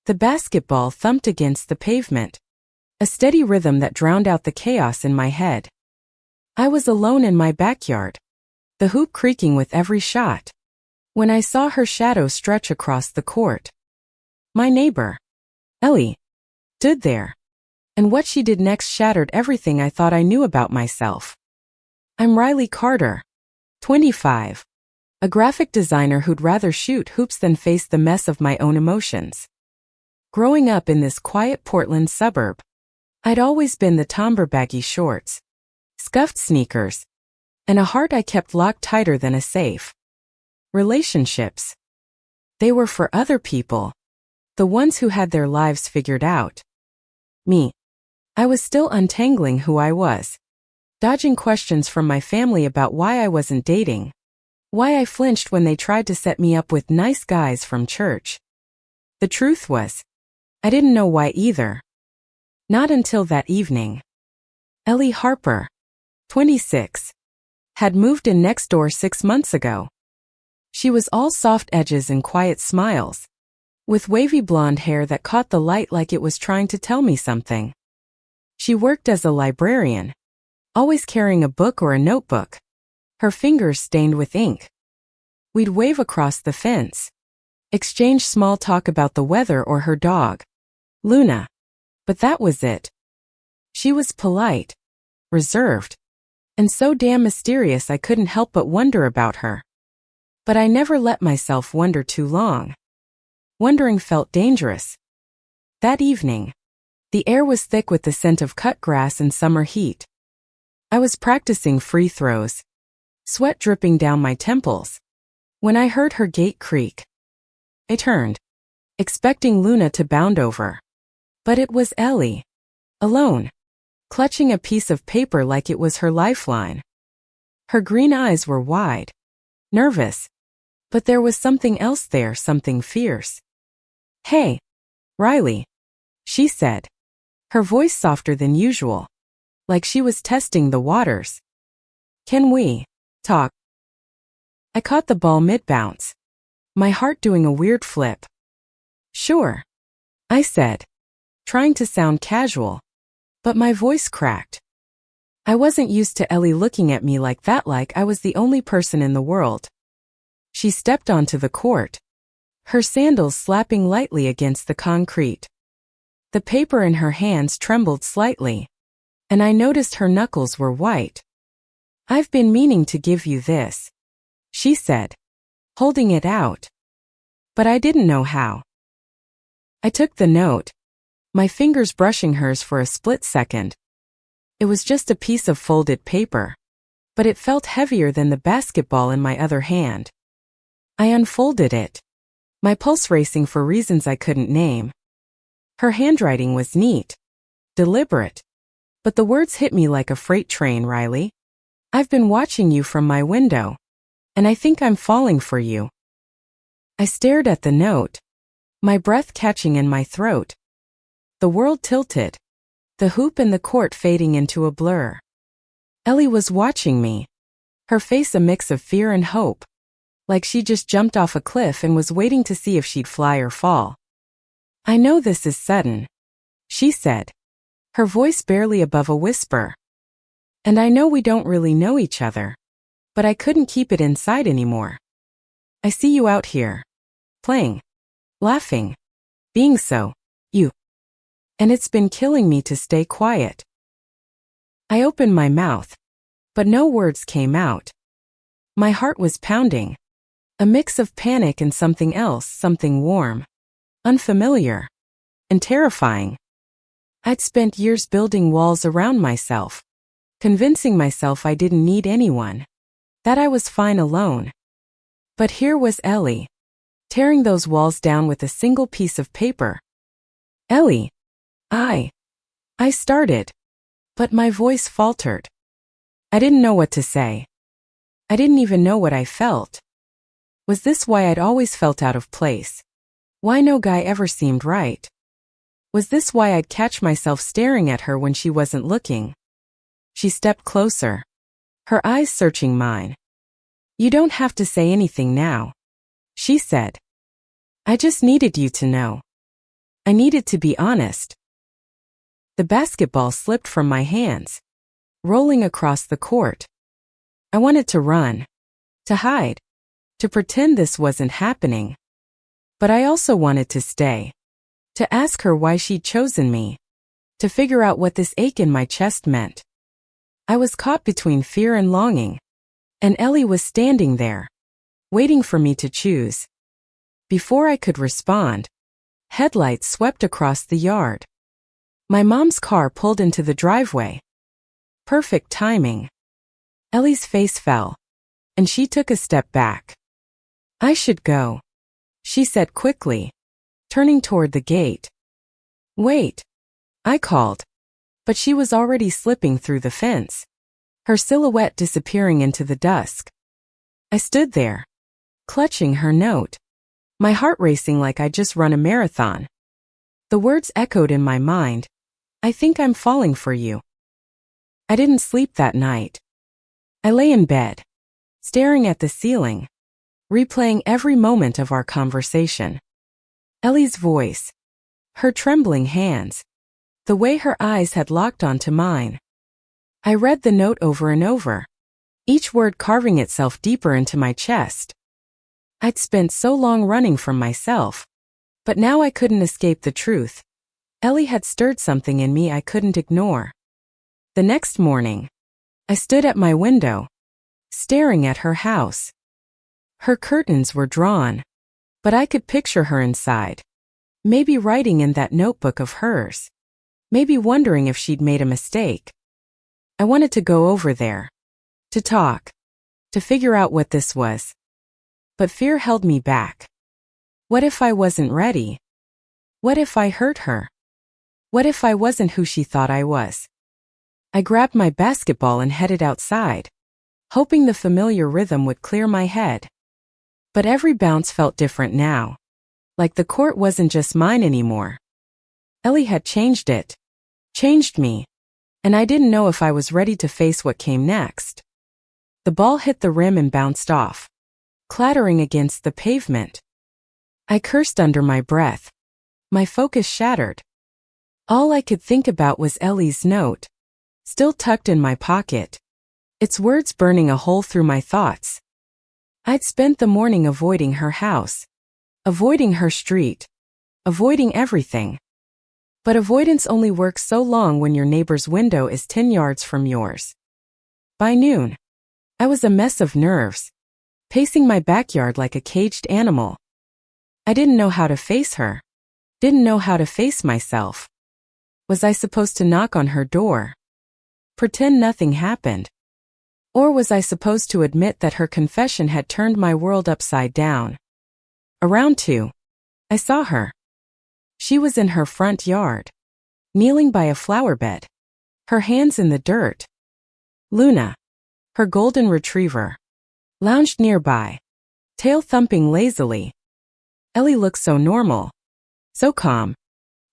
The basketball thumped against the pavement, a steady rhythm that drowned out the chaos in my head. I was alone in my backyard, the hoop creaking with every shot, when I saw her shadow stretch across the court. My neighbor, Ellie, stood there, and what she did next shattered everything I thought I knew about myself. I'm Riley Carter, 25, a graphic designer who'd rather shoot hoops than face the mess of my own emotions. Growing up in this quiet Portland suburb, I'd always been the tomboy baggy shorts, scuffed sneakers, and a heart I kept locked tighter than a safe. Relationships. They were for other people, the ones who had their lives figured out. Me. I was still untangling who I was, dodging questions from my family about why I wasn't dating, why I flinched when they tried to set me up with nice guys from church. The truth was, I didn't know why either. Not until that evening. Ellie Harper, 26, had moved in next door 6 months ago. She was all soft edges and quiet smiles, with wavy blonde hair that caught the light like it was trying to tell me something. She worked as a librarian, always carrying a book or a notebook, her fingers stained with ink. We'd wave across the fence, exchange small talk about the weather or her dog, Luna. But that was it. She was polite, reserved, and so damn mysterious I couldn't help but wonder about her. But I never let myself wonder too long. Wondering felt dangerous. That evening, the air was thick with the scent of cut grass and summer heat. I was practicing free throws, sweat dripping down my temples, when I heard her gate creak. I turned, expecting Luna to bound over. But it was Ellie, alone, clutching a piece of paper like it was her lifeline. Her green eyes were wide, nervous, but there was something else there, something fierce. "Hey, Riley," she said, her voice softer than usual, like she was testing the waters. "Can we talk?" I caught the ball mid-bounce, my heart doing a weird flip. "Sure," I said, trying to sound casual, but my voice cracked. I wasn't used to Ellie looking at me like that, like I was the only person in the world. She stepped onto the court, her sandals slapping lightly against the concrete. The paper in her hands trembled slightly, and I noticed her knuckles were white. "I've been meaning to give you this," she said, holding it out. But I didn't know how. I took the note, my fingers brushing hers for a split second. It was just a piece of folded paper, but it felt heavier than the basketball in my other hand. I unfolded it, my pulse racing for reasons I couldn't name. Her handwriting was neat, deliberate, but the words hit me like a freight train. "Riley, I've been watching you from my window, and I think I'm falling for you." I stared at the note, my breath catching in my throat. The world tilted, the hoop and the court fading into a blur. Ellie was watching me, her face a mix of fear and hope, like she just jumped off a cliff and was waiting to see if she'd fly or fall. "I know this is sudden," she said, her voice barely above a whisper. "And I know we don't really know each other, but I couldn't keep it inside anymore. I see you out here, playing, laughing, being so, you. And it's been killing me to stay quiet." I opened my mouth, but no words came out. My heart was pounding, a mix of panic and something else, something warm, unfamiliar, and terrifying. I'd spent years building walls around myself, convincing myself I didn't need anyone, that I was fine alone. But here was Ellie, tearing those walls down with a single piece of paper. "Ellie, I started, but my voice faltered. I didn't know what to say. I didn't even know what I felt. Was this why I'd always felt out of place? Why no guy ever seemed right? Was this why I'd catch myself staring at her when she wasn't looking? She stepped closer, her eyes searching mine. "You don't have to say anything now," she said. "I just needed you to know." I needed to be honest. The basketball slipped from my hands, rolling across the court. I wanted to run, to hide, to pretend this wasn't happening. But I also wanted to stay, to ask her why she'd chosen me, to figure out what this ache in my chest meant. I was caught between fear and longing, and Ellie was standing there, waiting for me to choose. Before I could respond, headlights swept across the yard. My mom's car pulled into the driveway. Perfect timing. Ellie's face fell, and she took a step back. I should go, she said quickly, turning toward the gate. Wait, I called, but she was already slipping through the fence, her silhouette disappearing into the dusk. I stood there, clutching her note, my heart racing like I'd just run a marathon. The words echoed in my mind. I think I'm falling for you. I didn't sleep that night. I lay in bed, staring at the ceiling, replaying every moment of our conversation. Ellie's voice, her trembling hands, the way her eyes had locked onto mine. I read the note over and over, each word carving itself deeper into my chest. I'd spent so long running from myself, but now I couldn't escape the truth. Ellie had stirred something in me I couldn't ignore. The next morning, I stood at my window, staring at her house. Her curtains were drawn, but I could picture her inside, maybe writing in that notebook of hers, maybe wondering if she'd made a mistake. I wanted to go over there, to talk, to figure out what this was. But fear held me back. What if I wasn't ready? What if I hurt her? What if I wasn't who she thought I was? I grabbed my basketball and headed outside, hoping the familiar rhythm would clear my head. But every bounce felt different now, like the court wasn't just mine anymore. Ellie had changed it, changed me, and I didn't know if I was ready to face what came next. The ball hit the rim and bounced off, clattering against the pavement. I cursed under my breath, my focus shattered. All I could think about was Ellie's note, still tucked in my pocket, its words burning a hole through my thoughts. I'd spent the morning avoiding her house, avoiding her street, avoiding everything. But avoidance only works so long when your neighbor's window is 10 yards from yours. By noon, I was a mess of nerves, pacing my backyard like a caged animal. I didn't know how to face her, didn't know how to face myself. Was I supposed to knock on her door? Pretend nothing happened? Or was I supposed to admit that her confession had turned my world upside down? Around 2, I saw her. She was in her front yard, kneeling by a flower bed, her hands in the dirt. Luna, her golden retriever, lounged nearby, tail thumping lazily. Ellie looked so normal, so calm,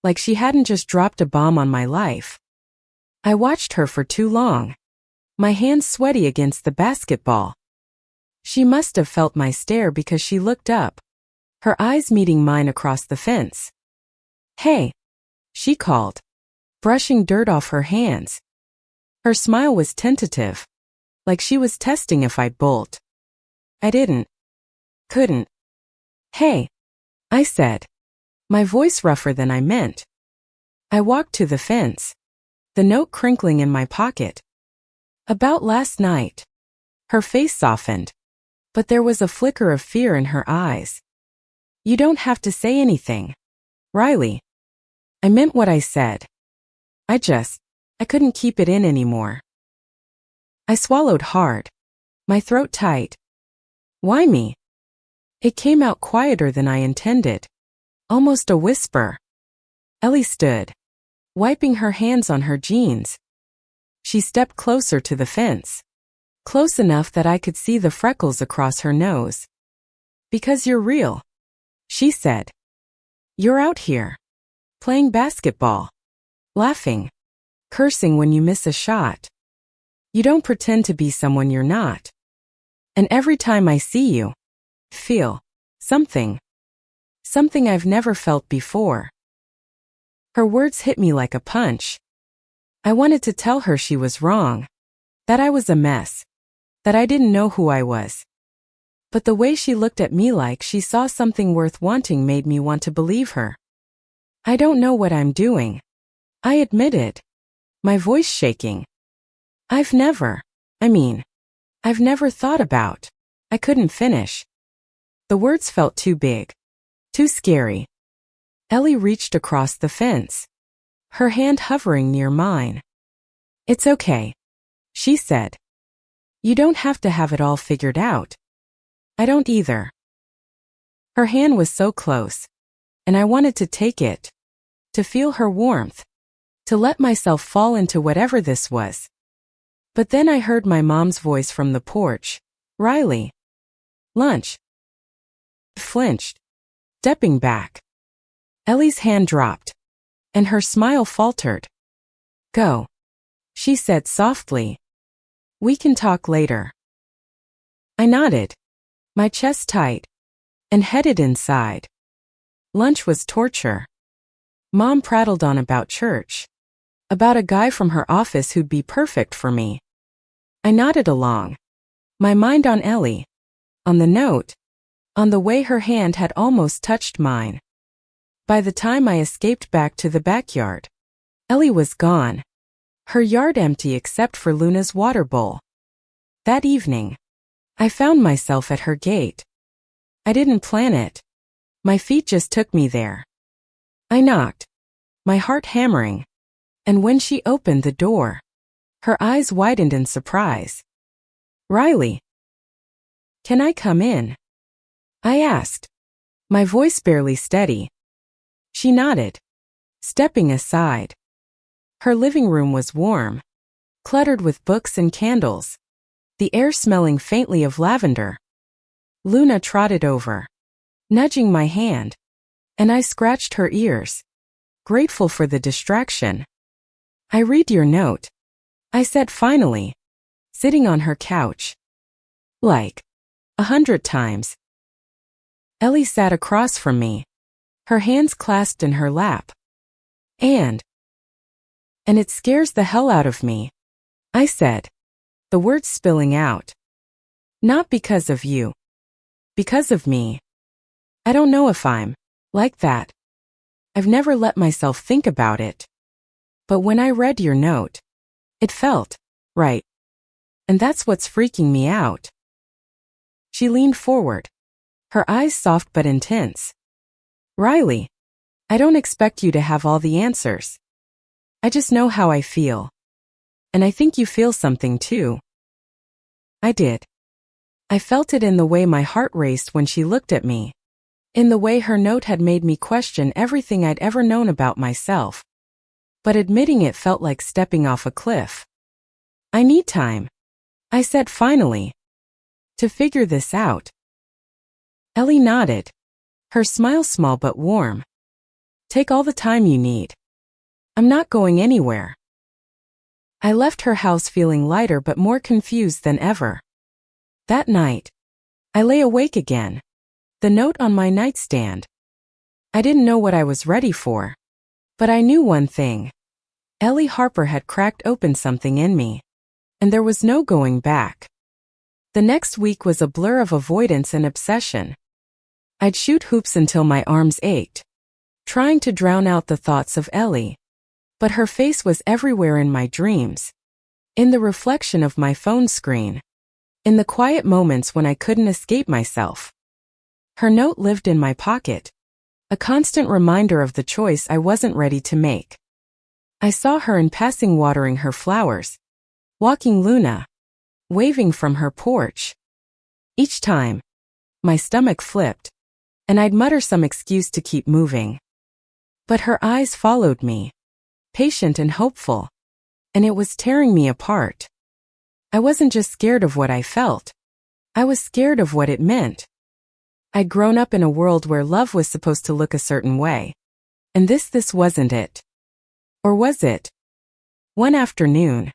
like she hadn't just dropped a bomb on my life. I watched her for too long, my hands sweaty against the basketball. She must have felt my stare because she looked up, her eyes meeting mine across the fence. Hey, she called, brushing dirt off her hands. Her smile was tentative, like she was testing if I'd bolt. I couldn't. Hey, I said, my voice rougher than I meant. I walked to the fence, the note crinkling in my pocket. About last night. Her face softened, but there was a flicker of fear in her eyes. You don't have to say anything, Riley. I meant what I said. I couldn't keep it in anymore. I swallowed hard, my throat tight. Why me? It came out quieter than I intended, almost a whisper. Ellie stood, wiping her hands on her jeans. She stepped closer to the fence, close enough that I could see the freckles across her nose. Because you're real, she said. You're out here, playing basketball, laughing, cursing when you miss a shot. You don't pretend to be someone you're not. And every time I see you, feel something I've never felt before. Her words hit me like a punch. I wanted to tell her she was wrong, that I was a mess, that I didn't know who I was. But the way she looked at me like she saw something worth wanting made me want to believe her. I don't know what I'm doing, I admitted, my voice shaking. I've never thought about. I couldn't finish. The words felt too big, too scary. Ellie reached across the fence, her hand hovering near mine. It's okay, she said. You don't have to have it all figured out. I don't either. Her hand was so close, and I wanted to take it, to feel her warmth, to let myself fall into whatever this was. But then I heard my mom's voice from the porch. Riley. Lunch. I flinched, stepping back. Ellie's hand dropped, and her smile faltered. Go, she said softly. We can talk later. I nodded, my chest tight, and headed inside. Lunch was torture. Mom prattled on about church, about a guy from her office who'd be perfect for me. I nodded along, my mind on Ellie, on the note, on the way her hand had almost touched mine. By the time I escaped back to the backyard, Ellie was gone, her yard empty except for Luna's water bowl. That evening, I found myself at her gate. I didn't plan it. My feet just took me there. I knocked, my heart hammering, and when she opened the door, her eyes widened in surprise. Riley. Can I come in? I asked, my voice barely steady. She nodded, stepping aside. Her living room was warm, cluttered with books and candles, the air smelling faintly of lavender. Luna trotted over, nudging my hand, and I scratched her ears, grateful for the distraction. I read your note, I said finally, sitting on her couch. Like 100 times. Ellie sat across from me, her hands clasped in her lap. And it scares the hell out of me, I said, the words spilling out. Not because of you. Because of me. I don't know if I'm like that. I've never let myself think about it. But when I read your note, it felt right. And that's what's freaking me out. She leaned forward, her eyes soft but intense. Riley, I don't expect you to have all the answers. I just know how I feel. And I think you feel something too. I did. I felt it in the way my heart raced when she looked at me, in the way her note had made me question everything I'd ever known about myself. But admitting it felt like stepping off a cliff. I need time, I said finally, to figure this out. Ellie nodded, her smile small but warm. Take all the time you need. I'm not going anywhere. I left her house feeling lighter but more confused than ever. That night, I lay awake again, the note on my nightstand. I didn't know what I was ready for, but I knew one thing. Ellie Harper had cracked open something in me, and there was no going back. The next week was a blur of avoidance and obsession. I'd shoot hoops until my arms ached, trying to drown out the thoughts of Ellie. But her face was everywhere in my dreams, in the reflection of my phone screen, in the quiet moments when I couldn't escape myself. Her note lived in my pocket, a constant reminder of the choice I wasn't ready to make. I saw her in passing watering her flowers, walking Luna, waving from her porch. Each time, my stomach flipped, and I'd mutter some excuse to keep moving. But her eyes followed me, patient and hopeful, and it was tearing me apart. I wasn't just scared of what I felt. I was scared of what it meant. I'd grown up in a world where love was supposed to look a certain way. And this wasn't it. Or was it? One afternoon,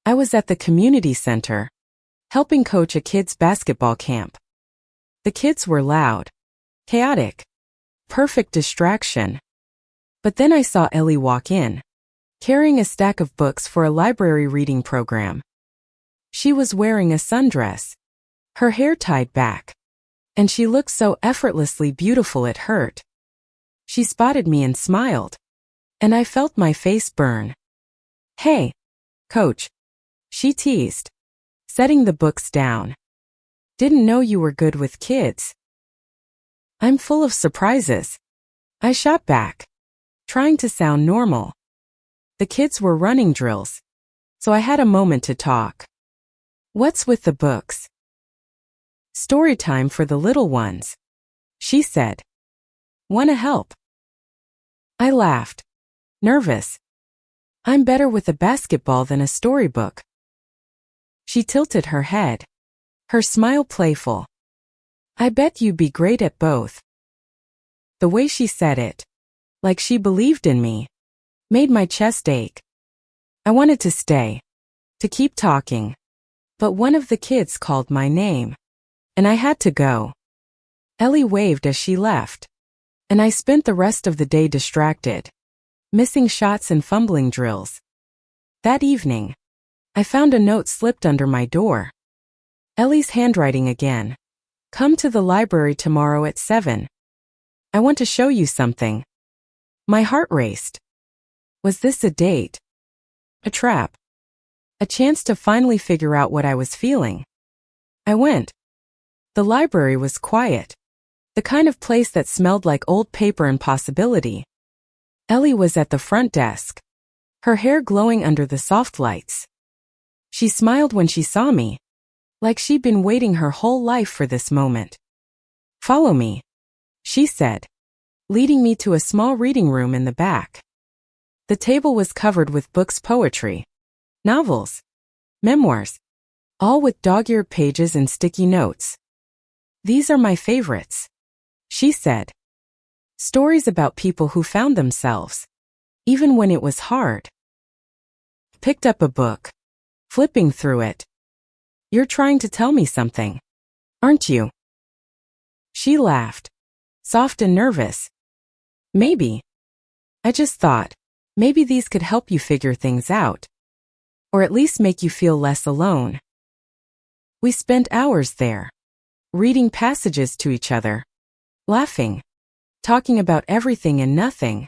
I was at the community center, helping coach a kids' basketball camp. The kids were loud, chaotic, perfect distraction. But then I saw Ellie walk in, carrying a stack of books for a library reading program. She was wearing a sundress, her hair tied back, and she looked so effortlessly beautiful it hurt. She spotted me and smiled, and I felt my face burn. "Hey, Coach," she teased, setting the books down. "Didn't know you were good with kids." "I'm full of surprises," I shot back, trying to sound normal. The kids were running drills, so I had a moment to talk. "What's with the books?" "Story time for the little ones," she said. "Wanna help?" I laughed, nervous. "I'm better with a basketball than a storybook." She tilted her head, her smile playful. "I bet you'd be great at both." The way she said it, like she believed in me, made my chest ache. I wanted to stay, to keep talking, but one of the kids called my name, and I had to go. Ellie waved as she left, and I spent the rest of the day distracted, missing shots and fumbling drills. That evening, I found a note slipped under my door. Ellie's handwriting again. "Come to the library tomorrow at 7. I want to show you something." My heart raced. Was this a date? A trap? A chance to finally figure out what I was feeling? I went. The library was quiet, the kind of place that smelled like old paper and possibility. Ellie was at the front desk, her hair glowing under the soft lights. She smiled when she saw me, like she'd been waiting her whole life for this moment. "Follow me," she said, leading me to a small reading room in the back. The table was covered with books, poetry, novels, memoirs, all with dog-eared pages and sticky notes. "These are my favorites," she said. "Stories about people who found themselves, even when it was hard." Picked up a book, flipping through it. "You're trying to tell me something, aren't you?" She laughed, soft and nervous. "Maybe. I just thought, maybe these could help you figure things out. Or at least make you feel less alone." We spent hours there, reading passages to each other, laughing, talking about everything and nothing.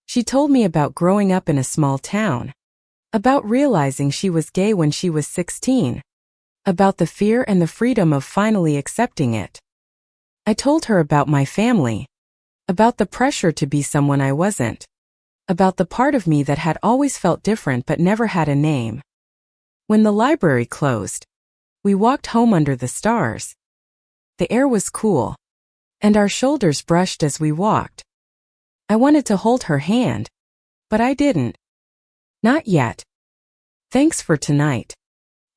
She told me about growing up in a small town, about realizing she was gay when she was 16, about the fear and the freedom of finally accepting it. I told her about my family, about the pressure to be someone I wasn't, about the part of me that had always felt different but never had a name. When the library closed, we walked home under the stars. The air was cool, and our shoulders brushed as we walked. I wanted to hold her hand, but I didn't. "Not yet. Thanks for tonight,"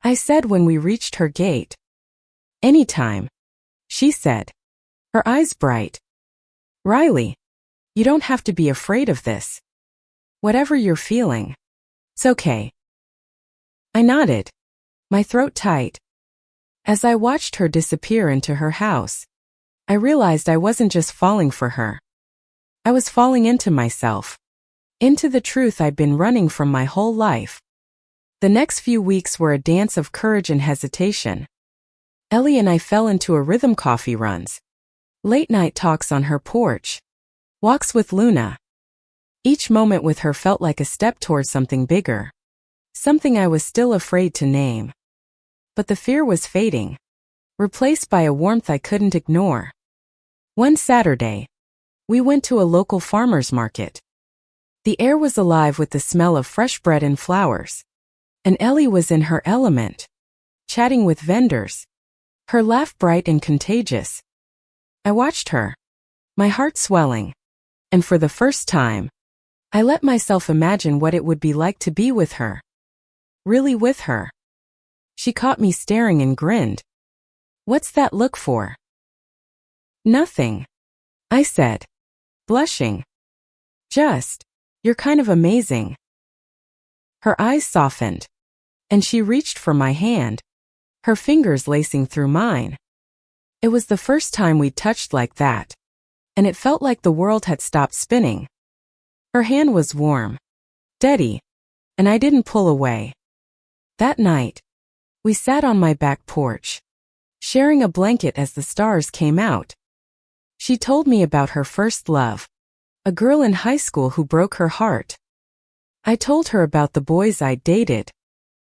I said when we reached her gate. "Anytime," she said, her eyes bright. "Riley, you don't have to be afraid of this. Whatever you're feeling, it's okay." I nodded, my throat tight. As I watched her disappear into her house, I realized I wasn't just falling for her. I was falling into myself, into the truth I'd been running from my whole life. The next few weeks were a dance of courage and hesitation. Ellie and I fell into a rhythm: coffee runs, late-night talks on her porch, walks with Luna. Each moment with her felt like a step towards something bigger, something I was still afraid to name. But the fear was fading, replaced by a warmth I couldn't ignore. One Saturday, we went to a local farmer's market. The air was alive with the smell of fresh bread and flowers, and Ellie was in her element, chatting with vendors, her laugh bright and contagious. I watched her, my heart swelling, and for the first time, I let myself imagine what it would be like to be with her. Really with her. She caught me staring and grinned. "What's that look for?" "Nothing," I said, blushing. "Just, you're kind of amazing." Her eyes softened, and she reached for my hand, her fingers lacing through mine. It was the first time we'd touched like that, and it felt like the world had stopped spinning. Her hand was warm, steady, and I didn't pull away. That night, we sat on my back porch, sharing a blanket as the stars came out. She told me about her first love, a girl in high school who broke her heart. I told her about the boys I'd dated,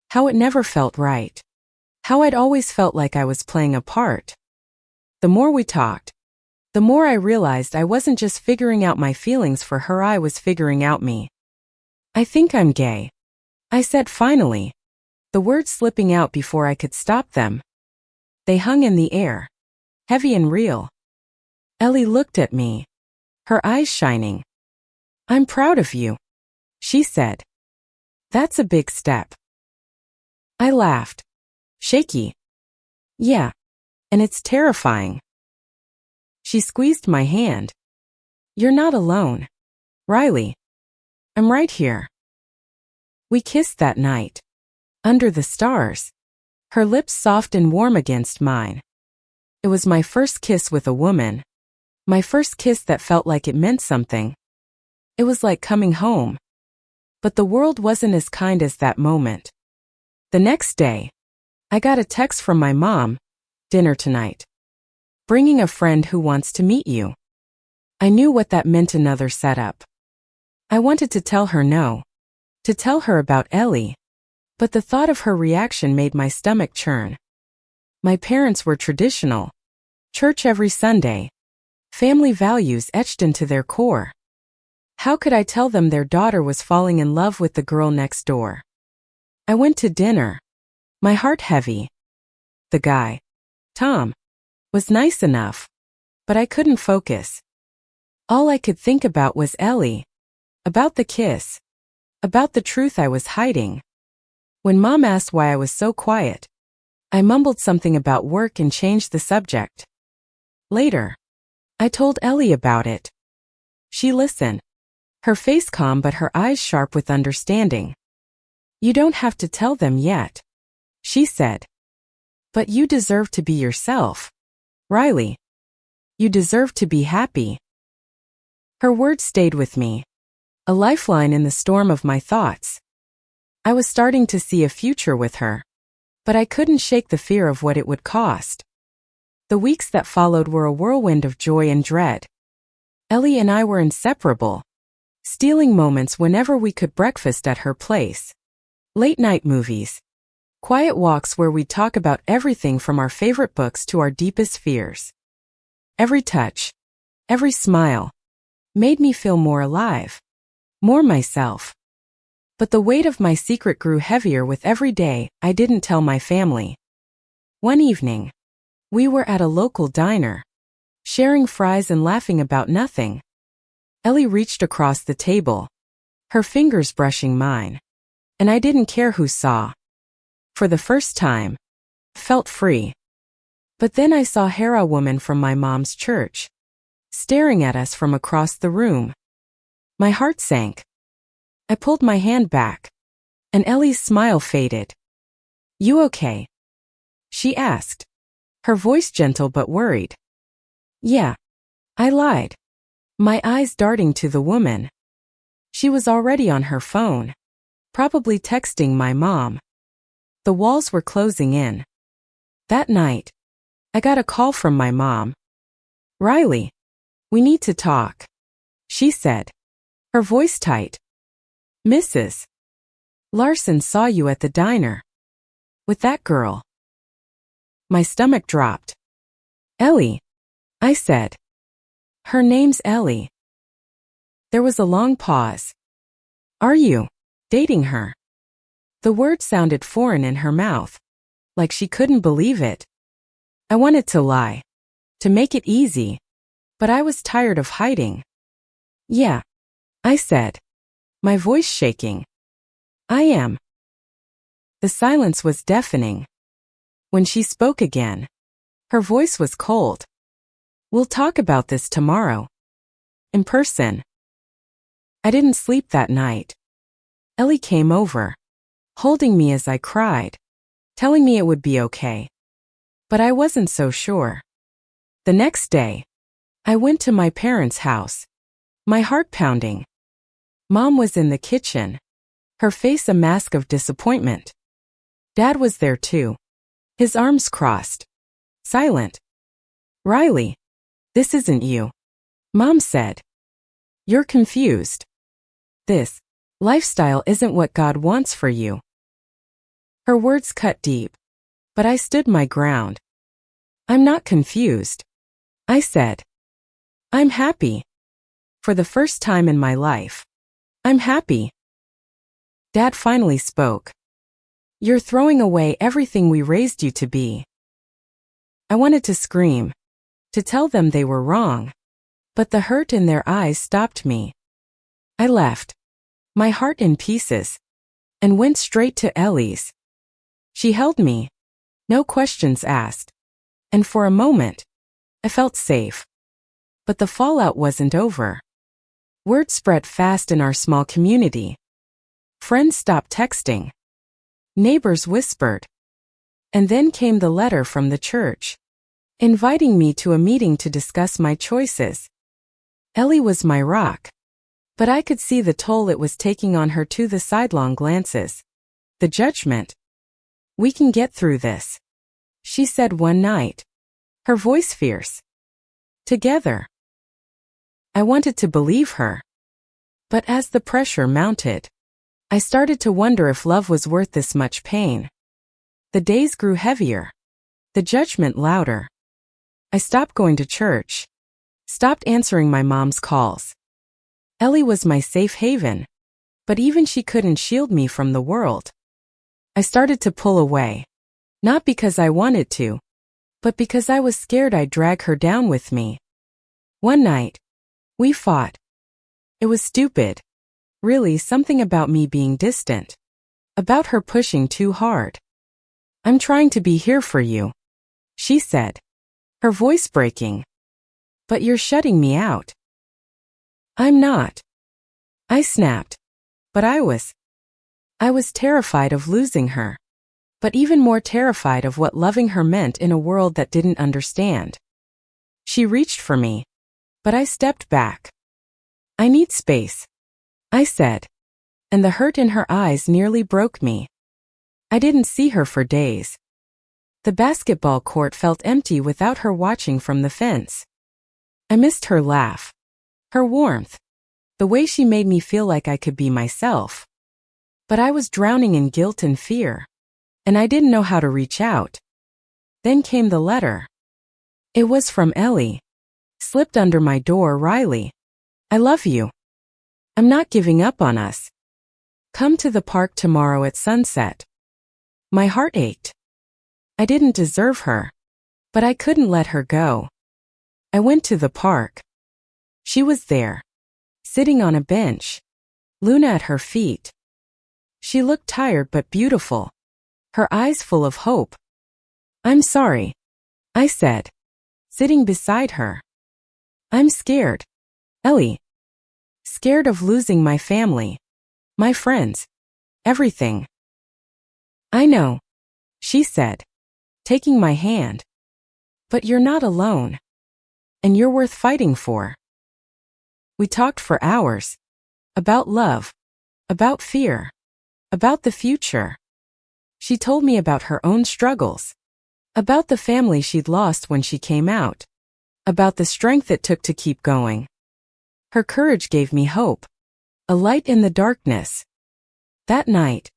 how it never felt right, how I'd always felt like I was playing a part. The more we talked, the more I realized I wasn't just figuring out my feelings for her, I was figuring out me. I think I'm gay, I said finally, the words slipping out before I could stop them. They hung in the air, heavy and real. Ellie looked at me, her eyes shining. I'm proud of you, she said. That's a big step. I laughed, shaky. Yeah, and it's terrifying. She squeezed my hand. You're not alone, Riley. I'm right here. We kissed that night, under the stars, her lips soft and warm against mine. It was my first kiss with a woman, my first kiss that felt like it meant something. It was like coming home. But the world wasn't as kind as that moment. The next day, I got a text from my mom, dinner tonight. Bringing a friend who wants to meet you. I knew what that meant, another setup. I wanted to tell her no, to tell her about Ellie, but the thought of her reaction made my stomach churn. My parents were traditional. Church every Sunday. Family values etched into their core. How could I tell them their daughter was falling in love with the girl next door? I went to dinner, my heart heavy. The guy, Tom, was nice enough, but I couldn't focus. All I could think about was Ellie, about the kiss, about the truth I was hiding. When Mom asked why I was so quiet, I mumbled something about work and changed the subject. Later, I told Ellie about it. She listened, her face calm but her eyes sharp with understanding. You don't have to tell them yet, she said. But you deserve to be yourself, Riley. You deserve to be happy. Her words stayed with me, a lifeline in the storm of my thoughts. I was starting to see a future with her, but I couldn't shake the fear of what it would cost. The weeks that followed were a whirlwind of joy and dread. Ellie and I were inseparable, stealing moments whenever we could, breakfast at her place, late-night movies, quiet walks where we'd talk about everything from our favorite books to our deepest fears. Every touch, every smile, made me feel more alive, more myself. But the weight of my secret grew heavier with every day I didn't tell my family. One evening, we were at a local diner, sharing fries and laughing about nothing. Ellie reached across the table, her fingers brushing mine, and I didn't care who saw. For the first time, felt free. But then I saw Hera, a woman from my mom's church, staring at us from across the room. My heart sank. I pulled my hand back, and Ellie's smile faded. You okay? She asked, her voice gentle but worried. Yeah, I lied, my eyes darting to the woman. She was already on her phone, probably texting my mom. The walls were closing in. That night, I got a call from my mom. Riley, we need to talk, she said, her voice tight. Mrs. Larson saw you at the diner. With that girl. My stomach dropped. Ellie, I said. Her name's Ellie. There was a long pause. Are you dating her? The word sounded foreign in her mouth, like she couldn't believe it. I wanted to lie, to make it easy, but I was tired of hiding. Yeah, I said, my voice shaking. I am. The silence was deafening. When she spoke again, her voice was cold. We'll talk about this tomorrow. In person. I didn't sleep that night. Ellie came over, holding me as I cried, telling me it would be okay. But I wasn't so sure. The next day, I went to my parents' house, my heart pounding. Mom was in the kitchen, her face a mask of disappointment. Dad was there too, his arms crossed, silent. "Riley, this isn't you," Mom said. "You're confused. This lifestyle isn't what God wants for you." Her words cut deep, but I stood my ground. "I'm not confused," I said. "I'm happy. For the first time in my life, I'm happy." Dad finally spoke. "You're throwing away everything we raised you to be." I wanted to scream, to tell them they were wrong, but the hurt in their eyes stopped me. I left, my heart in pieces, and went straight to Ellie's. She held me, no questions asked, and for a moment, I felt safe. But the fallout wasn't over. Word spread fast in our small community. Friends stopped texting. Neighbors whispered. And then came the letter from the church, inviting me to a meeting to discuss my choices. Ellie was my rock, but I could see the toll it was taking on her too, the sidelong glances, the judgment. "We can get through this," she said one night, her voice fierce. "Together." I wanted to believe her. But as the pressure mounted, I started to wonder if love was worth this much pain. The days grew heavier, the judgment louder. I stopped going to church, stopped answering my mom's calls. Ellie was my safe haven, but even she couldn't shield me from the world. I started to pull away, not because I wanted to, but because I was scared I'd drag her down with me. One night, we fought. It was stupid. Really, something about me being distant. About her pushing too hard. "I'm trying to be here for you," she said, her voice breaking. "But you're shutting me out." "I'm not," I snapped. But I was terrified of losing her. But even more terrified of what loving her meant in a world that didn't understand. She reached for me, but I stepped back. "I need space," I said, and the hurt in her eyes nearly broke me. I didn't see her for days. The basketball court felt empty without her watching from the fence. I missed her laugh, her warmth, the way she made me feel like I could be myself. But I was drowning in guilt and fear, and I didn't know how to reach out. Then came the letter. It was from Ellie. Slipped under my door. "Riley, I love you. I'm not giving up on us. Come to the park tomorrow at sunset." My heart ached. I didn't deserve her, but I couldn't let her go. I went to the park. She was there, sitting on a bench, Luna at her feet. She looked tired but beautiful, her eyes full of hope. "I'm sorry," I said, sitting beside her. "I'm scared, Ellie. Scared of losing my family, my friends, everything." "I know," she said, taking my hand. "But you're not alone. And you're worth fighting for." We talked for hours. About love. About fear. About the future. She told me about her own struggles. About the family she'd lost when she came out. About the strength it took to keep going. Her courage gave me hope. A light in the darkness. That night,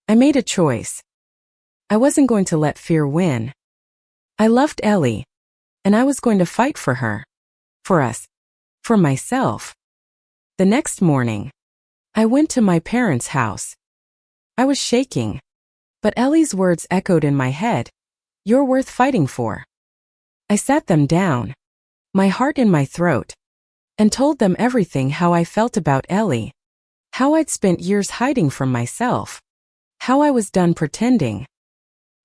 I made a choice. I wasn't going to let fear win. I loved Ellie, and I was going to fight for her. For us. For myself. The next morning, I went to my parents' house. I was shaking, but Ellie's words echoed in my head. "You're worth fighting for." I sat them down, my heart in my throat, and told them everything: how I felt about Ellie, how I'd spent years hiding from myself, how I was done pretending.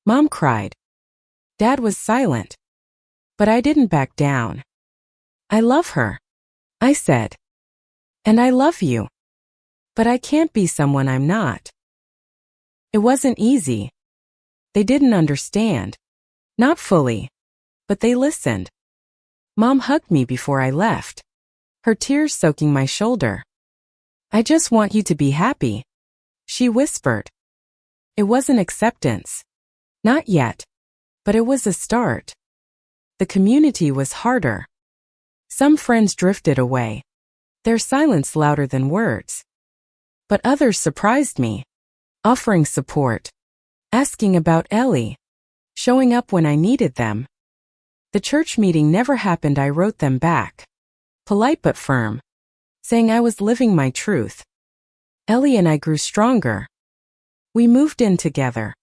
Mom cried. Dad was silent. But I didn't back down. "I love her," I said. "And I love you. But I can't be someone I'm not." It wasn't easy. They didn't understand. Not fully. But they listened. Mom hugged me before I left, her tears soaking my shoulder. I just want you to be happy, she whispered. It wasn't acceptance. Not yet. But it was a start. The community was harder. Some friends drifted away, their silence louder than words. But others surprised me, offering support, asking about Ellie, showing up when I needed them. The church meeting never happened. I wrote them back, polite but firm, saying I was living my truth. Ellie and I grew stronger. We moved in together,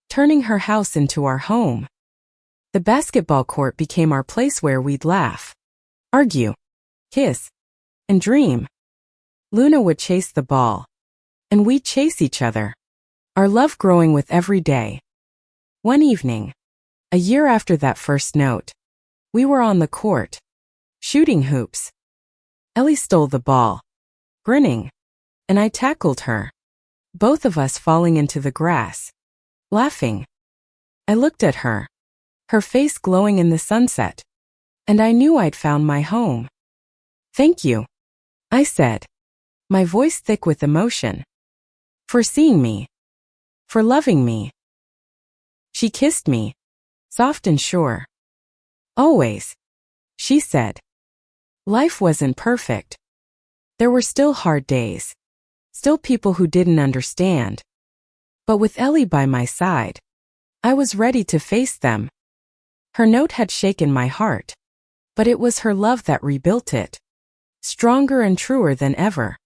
turning her house into our home. The basketball court became our place where we'd laugh, argue, kiss, and dream. Luna would chase the ball, and we'd chase each other, our love growing with every day. One evening, a year after that first note, we were on the court, shooting hoops. Ellie stole the ball, grinning, and I tackled her, both of us falling into the grass, laughing. I looked at her, her face glowing in the sunset, and I knew I'd found my home. Thank you, I said, my voice thick with emotion, for seeing me, for loving me. She kissed me, soft and sure. Always, she said. Life wasn't perfect. There were still hard days, still people who didn't understand. But with Ellie by my side, I was ready to face them. Her note had shaken my heart, but it was her love that rebuilt it, stronger and truer than ever.